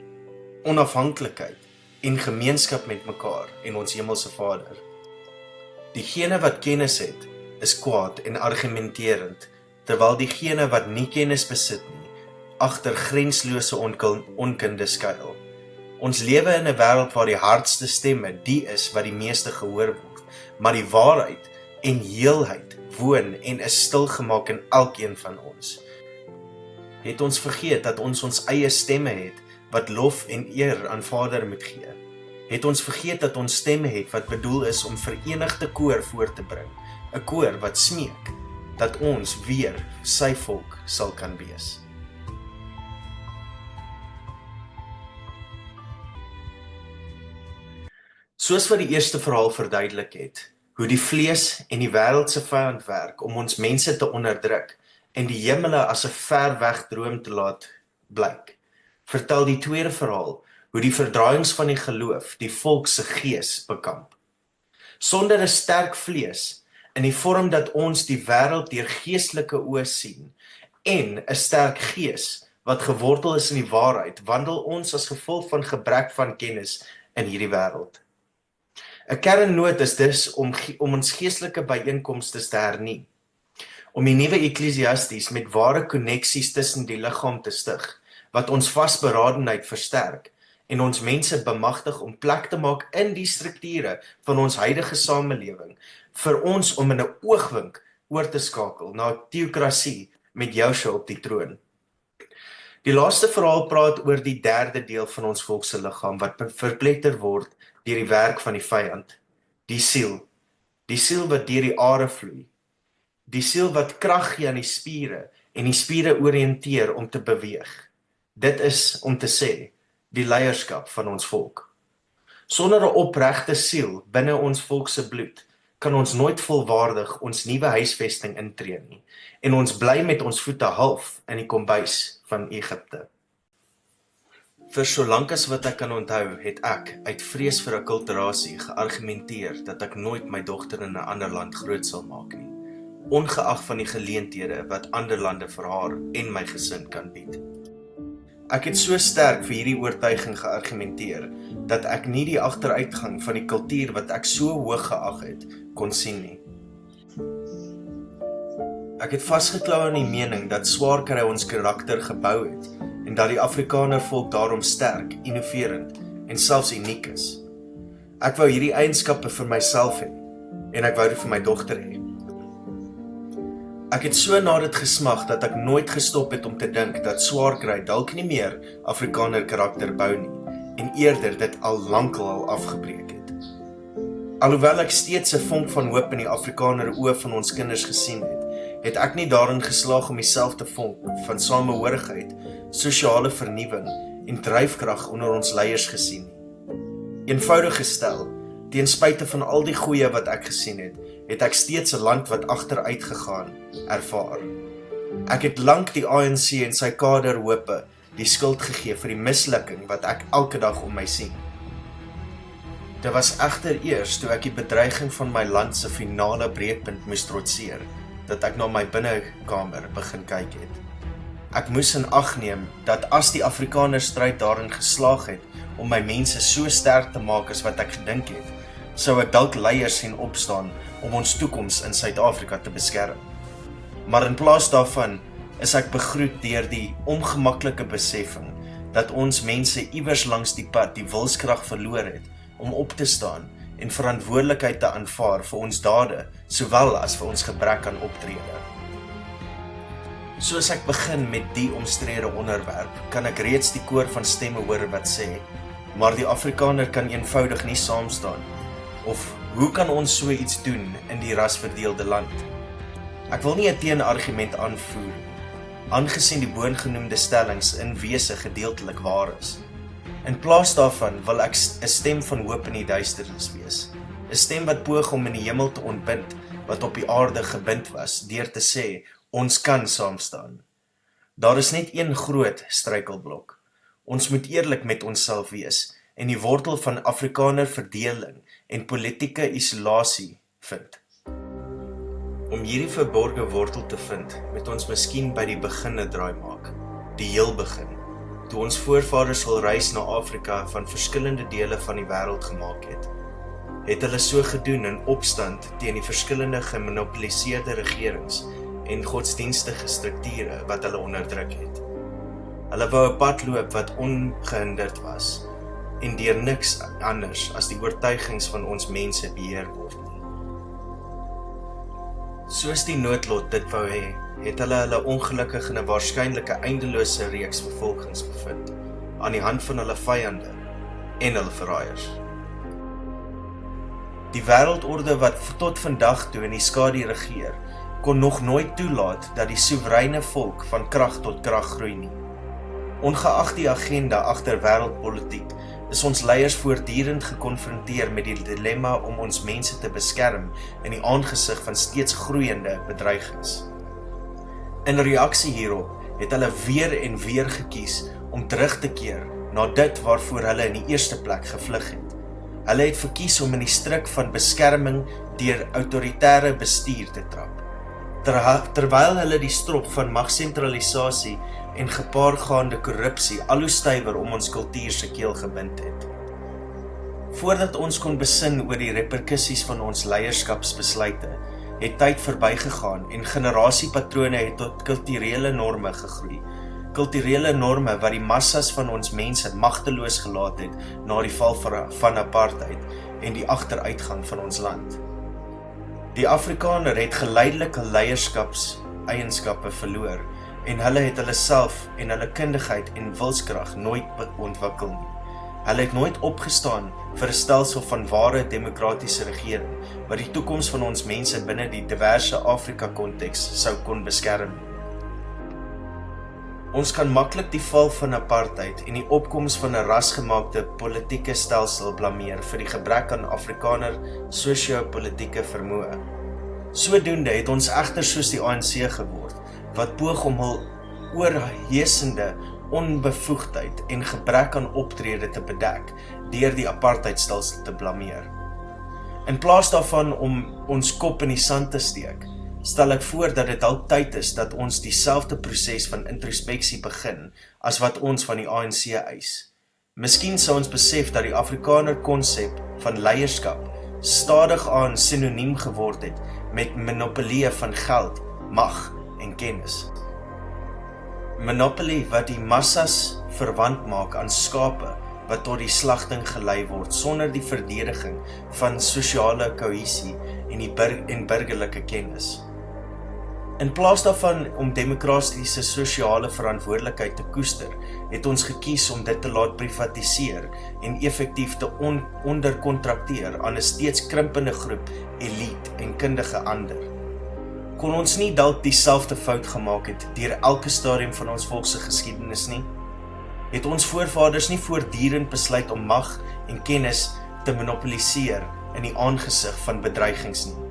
Onafhanklikheid en gemeenskap met mekaar en ons hemelse Vader. Diegene wat kennis het, is kwaad en argumenterend, terwyl diegene wat nie kennis besit nie, agter grenslose onkunde skuil. Ons lewe in 'n wêreld waar die hardste stemme die is wat die meeste gehoor word, maar die waarheid en heelheid woon en is stilgemaak in elkeen van ons. Het ons vergeet dat ons eie stemme het wat lof en eer aan Vader moet gee? Het ons vergeet dat ons stemme het wat bedoel is om verenigde koor voor te bring, 'n koor wat smeek, dat ons weer sy volk sal kan wees. Soos wat die eerste verhaal verduidelik het, hoe die vlees en die wêreldse vyand werk om ons mense te onderdruk en die hemele as 'n ver weg droom te laat blyk, vertel die tweede verhaal hoe die verdraaiings van die geloof die volk se gees bekamp. Sonder 'n sterk vlees, in die vorm dat ons die wêreld deur geestelike oë sien, en 'n sterk gees wat gewortel is in die waarheid, wandel ons as gevolg van gebrek van kennis in hierdie wêreld. 'n Kernnoot is dus om ons geestelike byeenkomste te hernie, om die nuwe Ekklesiastes met ware koneksies tussen die liggaam te stig, wat ons vasberadenheid versterk en ons mense bemagtig om plek te maak in die strukture van ons huidige samelewing, vir ons om in 'n oogwink oor te skakel na 'n teokrasie met Joshua op die troon. Die laaste verhaal praat oor die derde deel van ons volk se liggaam wat verpletter word deur die werk van die vyand, die siel wat deur die are vloei, die siel wat krag gee aan die spiere en die spiere oriënteer om te beweeg. Dit is om te sê, die leierskap van ons volk. Sonder 'n opregte siel binne ons volk se bloed, kan ons nooit volwaardig ons nuwe huisvesting intree nie, en ons bly met ons voete half in die kombuis van Egipte. Vir solank as wat ek kan onthou, het ek, uit vrees vir akkulturasie, geargumenteer dat ek nooit my dogter in 'n ander land groot sal maak nie, ongeag van die geleenthede wat ander lande vir haar en my gesin kan bied. Ek het so sterk vir hierdie oortuiging geargumenteer, dat ek nie die agteruitgang van die kultuur wat ek so hoog geag het, kon sien nie. Ek het vasgeklou aan die mening dat swaar kry ons karakter gebou het, en dat die Afrikaner volk daarom sterk, innoverend en selfs uniek is. Ek wou hierdie eienskappe vir myself hê, en ek wou dit vir my dogter hê. Ek het so na dit gesmag dat ek nooit gestop het om te dink dat swaar kry dalk nie meer Afrikaner karakter bou nie, en eerder dit al lankal afgebreek het. Alhoewel ek steeds 'n vonk van hoop in die Afrikaner oë van ons kinders gesien het ek nie daarin geslaag om dieselfde vonk van samehorigheid, sosiale vernuwing en dryfkrag onder ons leiers gesien nie. Eenvoudig gestel, ten spyte van al die goeie wat ek gesien het ek steeds 'n land wat agteruit gegaan ervaar. Ek het lank die ANC en sy kaderhope die skuld gegee vir die mislukking wat ek elke dag om my sien. Dit was egter eers toe ek die bedreiging van my land se finale breekpunt moes trotseer, dat ek na my binnekamer begin kyk het. Ek moes in ag neem dat as die Afrikaner stryd daarin geslaag het om my mense so sterk te maak as wat ek gedink het, sou ek dalk leiers sien opstaan om ons toekoms in Suid-Afrika te beskerm. Maar in plaas daarvan is ek begroet deur die ongemaklike beseffing dat ons mense iewers langs die pad die wilskrag verloor het om op te staan en verantwoordelikheid te aanvaar vir ons dade, sowel as vir ons gebrek aan optrede. Soos ek begin met die omstrede onderwerp, kan ek reeds die koor van stemme hoor wat sê, maar die Afrikaner kan eenvoudig nie saamstaan, of hoe kan ons so iets doen in die rasverdeelde land? Ek wil nie 'n teenargument aanvoer, aangesien die boongenoemde stellings in wese gedeeltelik waar is. In plaas daarvan wil ek 'n stem van hoop in die duisternis wees, 'n stem wat poog om in die hemel te ontbind wat op die aarde gebind was, deur te sê, ons kan saamstaan. Daar is net een groot struikelblok. Ons moet eerlik met onsself wees en die wortel van Afrikaner verdeling en politieke isolasie vind. Om hierdie verborge wortel te vind, moet ons miskien by die beginne draai maak, die heel begin, toe ons voorvaders hul reis na Afrika van verskillende dele van die wêreld gemaak het hulle so gedoen in opstand teen die verskillende gemonopoliseerde regerings en godsdienstige strukture wat hulle onderdruk het. Hulle wou 'n pad loop wat ongehinderd was en deur niks anders as die oortuigings van ons mense beheer word nie. Soos die noodlot dit wou hê, het hulle ongelukkig in 'n waarskynlike eindelose reeks vervolgings bevind, aan die hand van hulle vyande en hulle verraaiers. Die wêreldorde wat tot vandag toe in die skadu regeer, kon nog nooit toelaat dat die soewereine volk van krag tot krag groei nie. Ongeag die agenda agter wêreldpolitiek, is ons leiers voortdurend gekonfronteer met die dilemma om ons mense te beskerm in die aangesig van steeds groeiende bedreigings. In reaksie hierop het hulle weer en weer gekies om terug te keer na dit waarvoor hulle in die eerste plek gevlug het. Hulle het verkies om in die stryk van beskerming deur autoritaire bestuur te trap, terwyl hulle die strop van magsentralisasie en gepaardgaande korrupsie al hoe stywer om ons kultuur se keel gebind het. Voordat ons kon besin oor die reperkusies van ons leierskapsbesluite, het tyd verbygegaan en generasiepatrone het tot kulturele norme gegroei. Kulturele norme wat die massas van ons mense magteloos gelaat het na die val van apartheid en die agteruitgang van ons land. Die Afrikaner het geleidelike leierskapseienskappe verloor en hulle het hulle self en hulle kundigheid en wilskrag nooit ontwikkel nie. Hulle het nooit opgestaan vir 'n stelsel van ware demokratiese regering wat die toekoms van ons mense binne die diverse Afrika-konteks sou kon beskerm. Ons kan maklik die val van apartheid en die opkoms van 'n rasgemaakte politieke stelsel blameer vir die gebrek aan Afrikaner sosio-politieke vermoë. Sodoende het ons egter soos die ANC geword, wat poog om hul oorheersende onbevoegdheid en gebrek aan optrede te bedek deur die apartheidstelsel te blameer. In plaas daarvan om ons kop in die sand te steek, stel ek voor dat dit dalk tyd is dat ons dieselfde proses van introspeksie begin as wat ons van die ANC eis. Miskien sou ons besef dat die Afrikaner konsep van leierskap stadig aan sinoniem geword het met monopolie van geld, mag en kennis. Monopolie wat die massas verwant maak aan skape wat tot die slagting gelei word sonder die verdediging van sosiale kohesie en burgerlike kennis. In plaas daarvan om demokratiese sosiale verantwoordelikheid te koester, het ons gekies om dit te laat privatiseer en effektief te onderkontrakteer aan 'n steeds krimpende groep elite en kundige ander. Kon ons nie dalk dieselfde fout gemaak het deur elke stadium van ons volk se geskiedenis nie? Het ons voorvaders nie voortdurend besluit om mag en kennis te monopoliseer in die aangesig van bedreigings nie?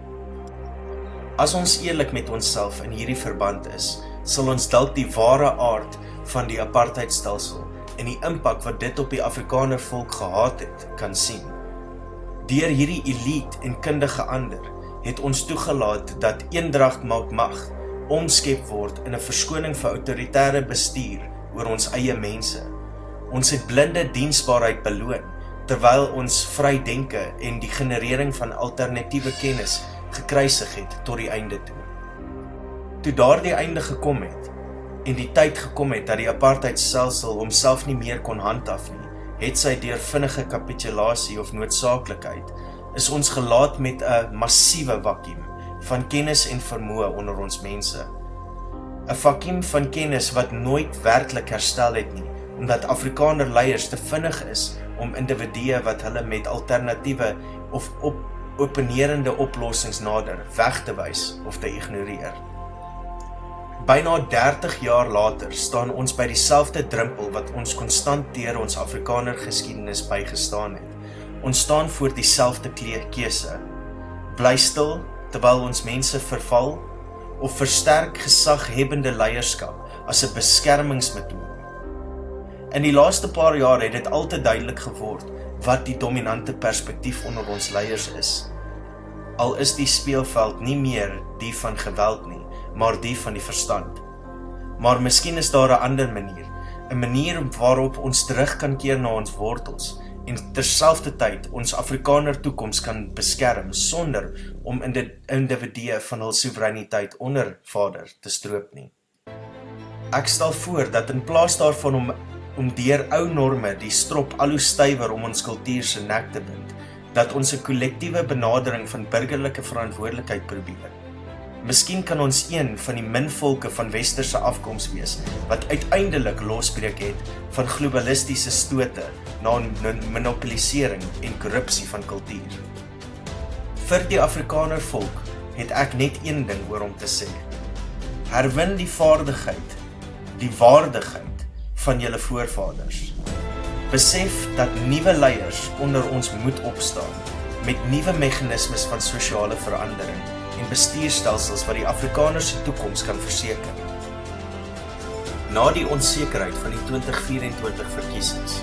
As ons eerlik met onsself in hierdie verband is, sal ons dalk die ware aard van die apartheidstelsel en die impak wat dit op die Afrikaner volk gehad het, kan sien. Deur hierdie elite en kundige ander het ons toegelaat dat eendrag maak mag omskep word in 'n verskoning vir autoritaire bestuur oor ons eie mense. Ons het blinde diensbaarheid beloon, terwyl ons vrydenke en die generering van alternatiewe kennis gekruisig het tot die einde toe. Toe daardie einde gekom het, en die tyd gekom het dat die apartheidstelsel homself nie meer kon handhaaf nie, het sy deur vinnige kapitulasie of noodsaaklikheid, is ons gelaat met 'n massiewe vakuum van kennis en vermoë onder ons mense. 'n Vakuum van kennis wat nooit werklik herstel het nie, omdat Afrikaner leiers te vinnig is om individue wat hulle met alternatiewe of opponerende oplossings nader weg te wys of te ignoreer. Byna 30 jaar later staan ons by dieselfde drempel wat ons konstant deur ons Afrikaner geskiedenis bygestaan het. Ons staan voor dieselfde keuse. Bly stil terwyl ons mense verval, of versterk gesaghebbende leierskap as 'n beskermingsmetode. In die laaste paar jaar het dit al te duidelik geword wat die dominante perspektief onder ons leiers is. Al is die speelveld nie meer die van geweld nie, maar die van die verstand. Maar miskien is daar 'n ander manier, 'n manier waarop ons terug kan keer na ons wortels en terselfdertyd ons Afrikaner toekoms kan beskerm sonder om individue van hul soewereiniteit ondervader te stroop nie. Ek stel voor dat in plaas daarvan om deur ou norme die strop al hoe stywer om ons kultuur se nek te bind, dat ons 'n kollektiewe benadering van burgerlike verantwoordelikheid probeer. Miskien kan ons een van die min volke van westerse afkoms wees, wat uiteindelik losbreek het van globalistiese stote na monopolisering en korrupsie van kultuur. Vir die Afrikaner volk het ek net een ding oor hom te sê. Herwin die vaardigheid, die waardigheid van julle voorvaders. Besef dat nuwe leiers onder ons moet opstaan, met nuwe meganismes van sosiale verandering en bestuurstelsels wat die Afrikaners se toekoms kan verseker. Na die onsekerheid van die 2024 verkiesings,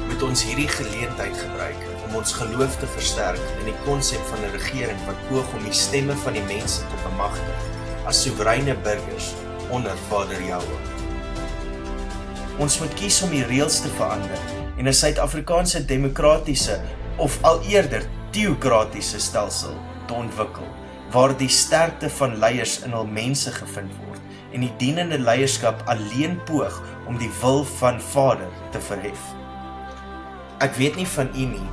moet ons hierdie geleentheid gebruik om ons geloof te versterk in die konsep van 'n regering wat poog om die stemme van die mense te bemagtig as soewereine burgers onder Vader Jahwe. Ons moet kies om die reëls te verander en 'n Suid-Afrikaanse demokratiese of al eerder teokratiese stelsel te ontwikkel, waar die sterkte van leiers in hul mense gevind word en die dienende leierskap alleen poog om die wil van Vader te verhef. Ek weet nie van u nie,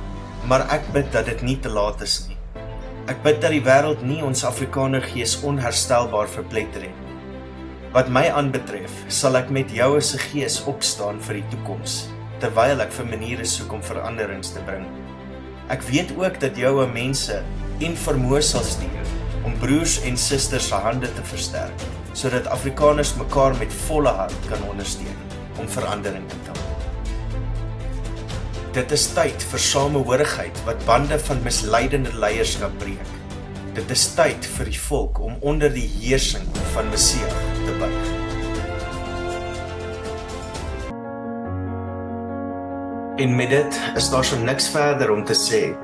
maar ek bid dat dit nie te laat is nie. Ek bid dat die wêreld nie ons Afrikaner gees onherstelbaar verpletter het nie. Wat my aanbetref, sal ek met jou as 'n gees opstaan vir die toekoms, terwyl ek vir maniere soek om veranderings te bring. Ek weet ook dat jou mense en vermoë sal stuur om broers en susters se hande te versterk, sodat Afrikaners mekaar met volle hart kan ondersteun om verandering te maak. Dit is tyd vir samehorigheid wat bande van misleidende leierskap breek. Dit is tyd vir die volk om onder die heersing van Messia te buig. En met dit is daar so niks verder om te sê,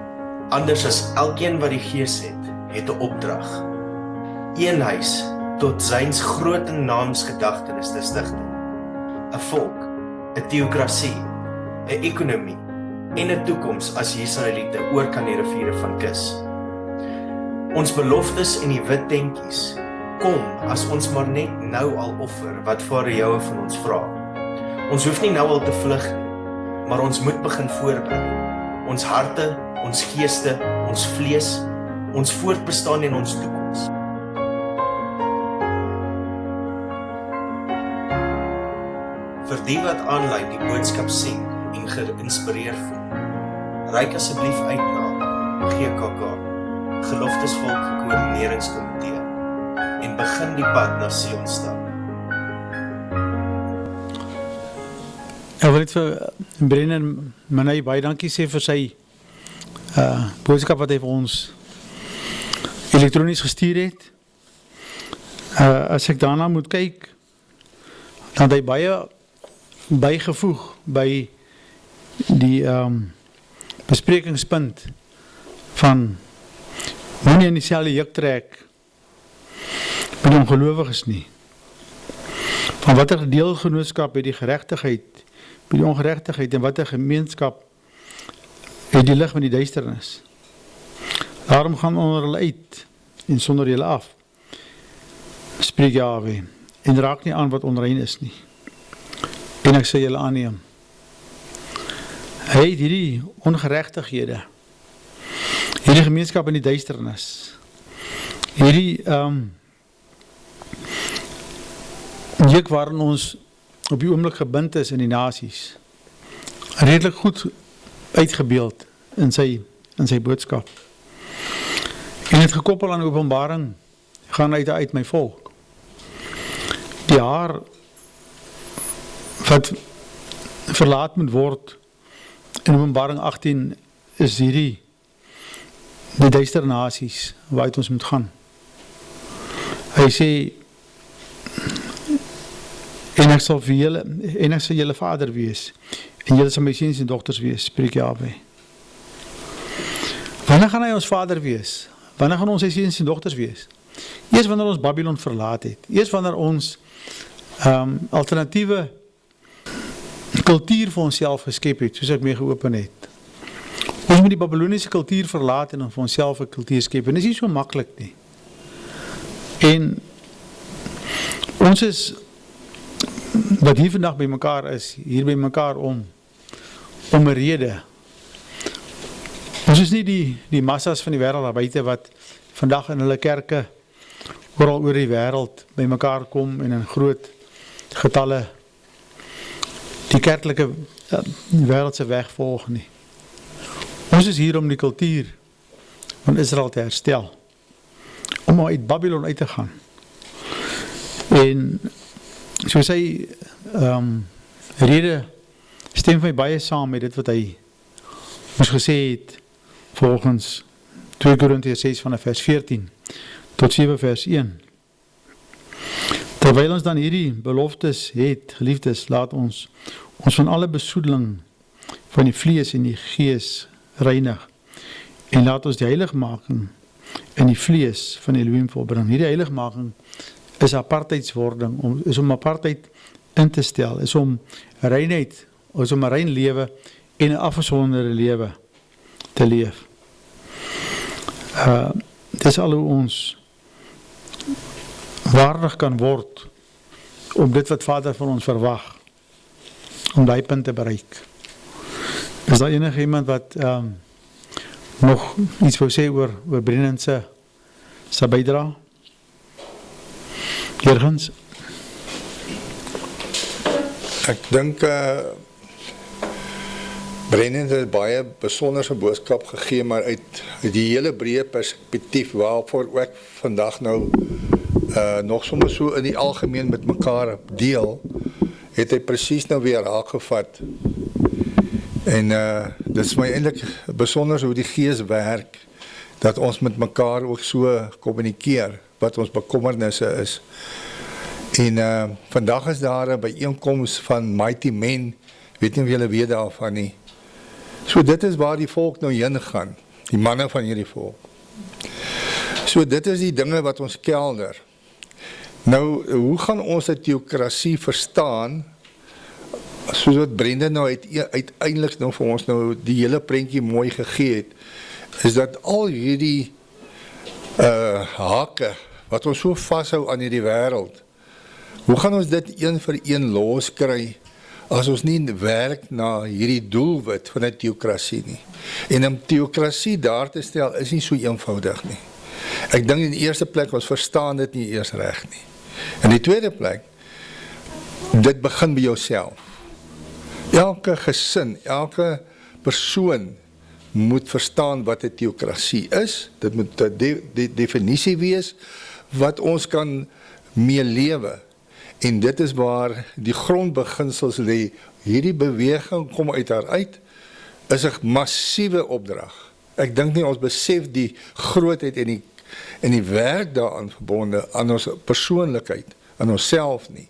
anders as elkeen wat die Gees het 'n opdrag. Een huis tot zyns groot en naamsgedagtenis te stigting. 'n volk, 'n teokrasie, 'n ekonomie en 'n toekoms as Israeliete oor kan die riviere van kus. Ons beloftes en die wit tentjies kom as ons maar net nou al offer wat Vader Jahwe van ons vra. Ons hoef nie nou al te vlug nie, maar ons moet begin voorberei. Ons harte, ons geeste, ons vlees, ons voortbestaan en ons toekoms. Vir die wat aanlyn die boodskap sien en geïnspireer voel, reik asseblief uit na GKK, Geloftesvolk Koördineringskomitee, en begin die pad na Sion stap. Ek wil net vir Brennan Manay baie dankie sê vir sy boodskap wat hy vir ons elektronies gestuur het. As ek daarna moet kyk, dan het hy baie bygevoeg by die besprekingspunt van moenie in dieselfde juk trek met die ongelowiges nie. Van watter deelgenootskap het die geregtigheid by die ongeregtigheid en watter gemeenskap het die lig met die duisternis. Daarom gaan onder hulle uit en sonder hulle af, spreek Jahwe, en raak nie aan wat onrein is nie. En ek sal julle aanneem. Hy het hierdie ongeregtighede, hierdie gemeenskap in die duisternis, hierdie juk waarin ons op die oomblik gebind is in die nasies, redelik goed uitgebeeld in sy boodskap. En het gekoppel aan Openbaring, gaan uit my volk. Die haar wat verlaat moet word in Openbaring 18 is hierdie die duister nasies waaruit ons moet gaan. Hy sê, en ek sal julle vader wees, en julle sal my seuns en dogters wees, spreek Jahwe. Wanneer gaan hy ons vader wees? Wanneer gaan ons sy seuns en dogters wees? Eers wanneer ons Babylon verlaat het. Eers wanneer ons alternatiewe kultuur vir onsself geskep het, soos ek mee geopen het. Ons moet die Babyloniese kultuur verlaat en vir onsself 'n kultuur skep. En dit is nie so maklik nie. En ons is wat hier vandag by mekaar is, hier by mekaar om 'n rede. Ons is nie die massas van die wêreld daar buite wat vandag in hulle kerke oral oor die wêreld by mekaar kom en in groot getalle die kerklike wêreldse weg volg nie. Ons is hier om die kultuur van Israel te herstel, om uit Babylon uit te gaan. En soos hy rede stem vir my baie saam met dit wat hy ons gesê het volgens 2 Korintiërs 6 vanaf vers 14 tot 7 vers 1. Terwyl ons dan hierdie beloftes het, geliefdes, laat ons van alle besoedeling van die vlees en die gees reinig en laat ons die heiligmaking in die vlees van Elohim volbring. Hierdie heiligmaking is apartheidswording, is om apartheid in te stel, is om reinheid, is om 'n rein lewe en 'n afgesonderde lewe te leef. Dis al hoe ons waardig kan word om dit wat Vader van ons verwag, om daai punt te bereik. Is daar enige iemand wat nog iets wou sê oor Brennan se bydra? Jurgens? Ek dink Brennan het baie besonderse boodskap gegee, maar uit die hele breë perspektief waarvoor ek vandag nou nog soms so in die algemeen met mekaar deel, het hy presies nou weer raak gevat. En dit is my eintlik besonder hoe die gees werk, dat ons met mekaar ook so kommunikeer, wat ons bekommernisse is. En vandag is daar 'n byeenkoms van Mighty Men, weet nie of julle weet daarvan nie. So dit is waar die volk nou heen gaan, die manne van hierdie volk. So dit is die dinge wat ons kelder. Nou, hoe gaan ons die teokrasie verstaan, soos wat Brendan nou uiteindelik nou vir ons nou die hele prentjie mooi gegee het, is dat al hierdie hake, wat ons so vashou aan hierdie wêreld, hoe gaan ons dit een vir een loskry, as ons nie werk na hierdie doelwit van 'n teokrasie nie. En om teokrasie daar te stel, is nie so eenvoudig nie. Ek dink in die eerste plek, ons verstaan dit nie eers reg nie. In die tweede plek, dit begin by jouself. Elke gesin, elke persoon moet verstaan wat 'n teokrasie is. Dit moet 'n definisie wees wat ons kan mee lewe. En dit is waar die grondbeginsels lê. Hierdie beweging kom uit daaruit, is 'n massiewe opdrag. Ek dink nie ons besef die grootheid en die werk daaraan verbonde aan ons persoonlikheid, aan onsself nie.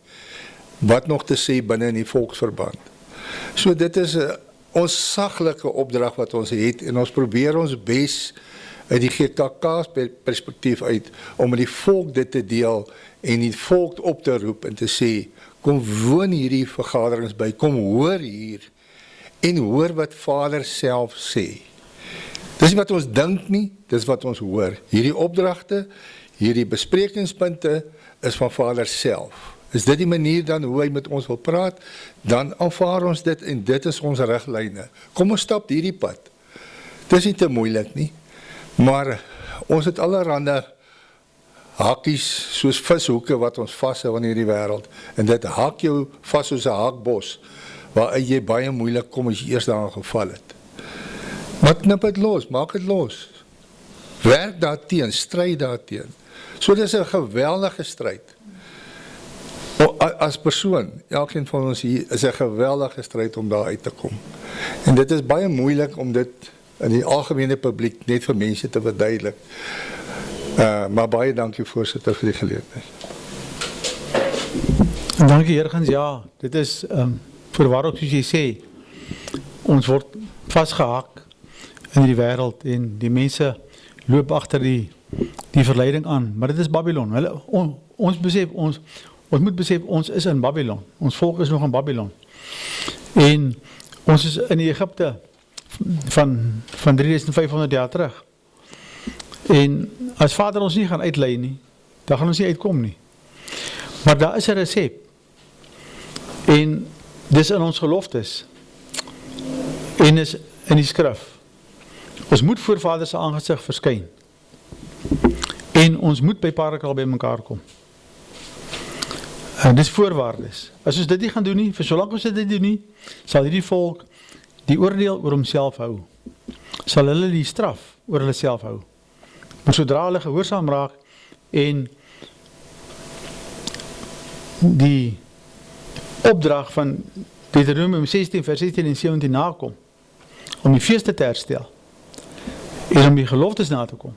Wat nog te sê binne in die volksverband. So dit is 'n onsaglike opdrag wat ons het, en ons probeer ons bes uit die GKK's perspektief uit, om met die volk dit te deel, en die volk op te roep en te sê, kom woon hierdie vergaderings by, kom hoor hier, en hoor wat Vader self sê. Dis nie wat ons dink nie, dis wat ons hoor. Hierdie opdragte, hierdie besprekingspunte, is van Vader self. Is dit die manier dan hoe hy met ons wil praat, dan aanvaar ons dit, en dit is ons riglyne. Kom ons stap hierdie pad. Dit is nie te moeilik nie, maar ons het allerhande hakies, soos vishoeke wat ons vashou in hierdie wêreld, en dit hak jou vas soos 'n hakbos, waaruit jy baie moeilik kom as jy eers daaraan geval het. Maar knip het los, maak het los. Werk daarteen, stryd daarteen. So dit is 'n geweldige stryd. As persoon, elkeen van ons hier, is 'n geweldige stryd om daar uit te kom. En dit is baie moeilik om dit in die algemene publiek net vir mense te verduidelik. Maar baie dankie voorsitter vir die geleentheid. Dankie Jurgens, ja, dit is voorwaar ook soos jy sê, ons word vasgehak in die wêreld, en die mense loop agter die verleiding aan, maar dit is Babylon. Ons moet besef, ons is in Babylon, ons volk is nog in Babylon, en ons is in die Egipte van 3500 jaar terug, en as Vader ons nie gaan uitlei nie, dan gaan ons nie uitkom nie, maar daar is 'n resep, en dis in ons geloftes, en is in die skrif. Ons moet voor Vader se aangesig verskyn, en ons moet by Parakal by mekaar kom. En dis voorwaardes. As ons dit nie gaan doen nie, vir solank ons dit doen nie, sal hierdie volk die oordeel oor homself hou. Sal hulle die straf oor hulle self hou. Maar sodra hulle gehoorsaam raak en die opdrag van Deuteronomium 16 vers 16 en 17 nakom, om die feeste te herstel, en om die geloftes na te kom,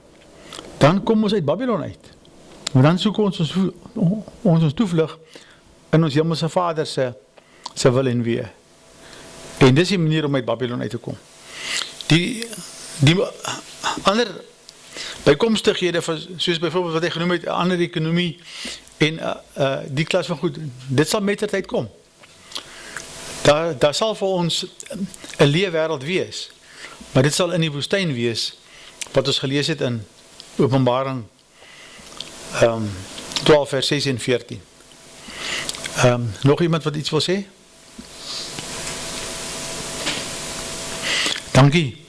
dan kom ons uit Babylon uit. Maar dan soek ons toevlug in ons hemelse Vader se wil en wee. En dis die manier om uit Babylon uit te kom. Die ander bykomstighede, soos byvoorbeeld wat hy genoem het, ander ekonomie, en die klas van goed, dit sal met die tyd kom. Daar sal vir ons 'n leefwêreld wees, maar dit sal in die woestyn wees, wat ons gelees het in Openbaring 12 vers 6 en 14. Nog iemand wat iets wil sê? Dankie.